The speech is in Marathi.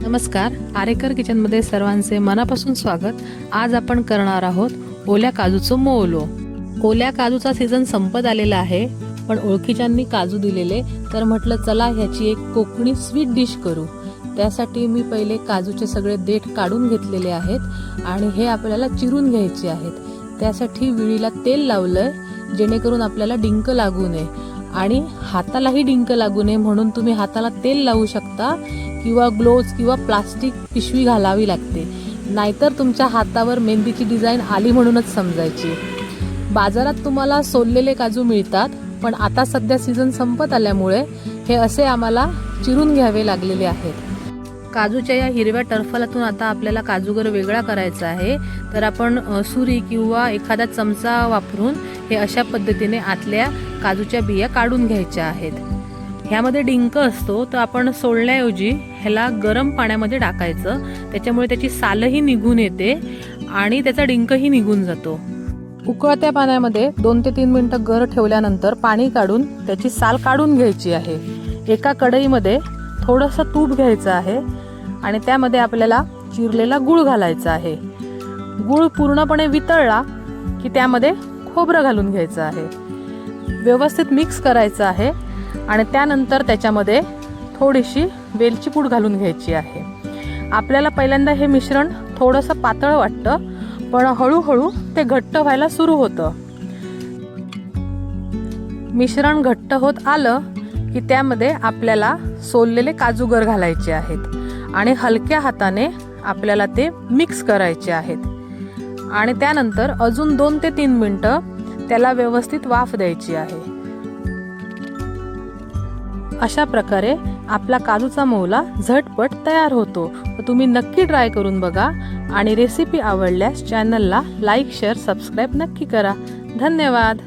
नमस्कार, आरेकर किचनमध्ये सर्वांचे मनापासून स्वागत। आज आपण करणार आहोत ओल्या काजूचं मोहलो। ओल्या काजूचा सीझन संपत आलेला आहे, पण ओळखीच्यांनी काजू दिलेले तर म्हटलं चला ह्याची एक कोकणी स्वीट डिश करू। त्यासाठी मी पहिले काजूचे सगळे देठ काढून घेतलेले आहेत आणि हे आपल्याला चिरून घ्यायचे आहेत। त्यासाठी विळीला तेल लावलंय जेणेकरून आपल्याला डिंक लागू नये आणि हातालाही डिंक लागू नये, म्हणून तुम्ही हाताला तेल लावू शकता किंवा ग्लोव्ज किंवा प्लास्टिक पिशवी घालावी लागते, नाहीतर तुमच्या हातावर मेहंदीची डिझाईन आली म्हणूनच समजायची। बाजारात तुम्हाला सोललेले काजू मिळतात, पण आता सध्या सीझन संपत आल्यामुळे हे असे आम्हाला चिरून घ्यावे लागलेले आहेत। काजूच्या या हिरव्या टरफलातून आता आपल्याला काजूगर वेगळा करायचा आहे, तर आपण सुरी किंवा एखादा चमचा वापरून हे अशा पद्धतीने आतल्या काजूच्या बिया काढून घ्यायच्या आहेत। ह्यामध्ये डिंक असतो, तर आपण सोलण्याऐवजी ह्याला गरम पाण्यामध्ये टाकायचं, त्याच्यामुळे त्याची सालही निघून येते आणि त्याचा डिंकही निघून जातो। उकळत्या पाण्यामध्ये 2 ते 3 मिनिटं गर ठेवल्यानंतर पाणी काढून त्याची साल काढून घ्यायची आहे। एका कढईमध्ये थोडंसं तूप घ्यायचं आहे आणि त्यामध्ये आपल्याला चिरलेला गूळ घालायचा आहे। गूळ पूर्णपणे वितळला की त्यामध्ये खोबरं घालून घ्यायचं आहे, व्यवस्थित मिक्स करायचं आहे आणि त्यानंतर त्याच्यामध्ये थोडीशी वेलची पूड घालून घ्यायची आहे। आपल्याला पहिल्यांदा हे मिश्रण थोडंसं पातळ वाटतं, पण हळूहळू ते घट्ट व्हायला सुरू होतं। मिश्रण घट्ट होत आलं की त्यामध्ये आपल्याला सोललेले काजूगर घालायचे आहेत आणि हलक्या हाताने आपल्याला ते मिक्स करायचे आहेत आणि त्यानंतर अजून 2 ते 3 मिनिटं त्याला व्यवस्थित वाफ द्यायची आहे। अशा प्रकारे आपला काजूचा मोहला झटपट तयार होतो। तुम्ही नक्की ट्राय करून बघा आणि रेसिपी आवडल्यास चॅनलला लाईक, शेअर, सबस्क्राईब नक्की करा। धन्यवाद।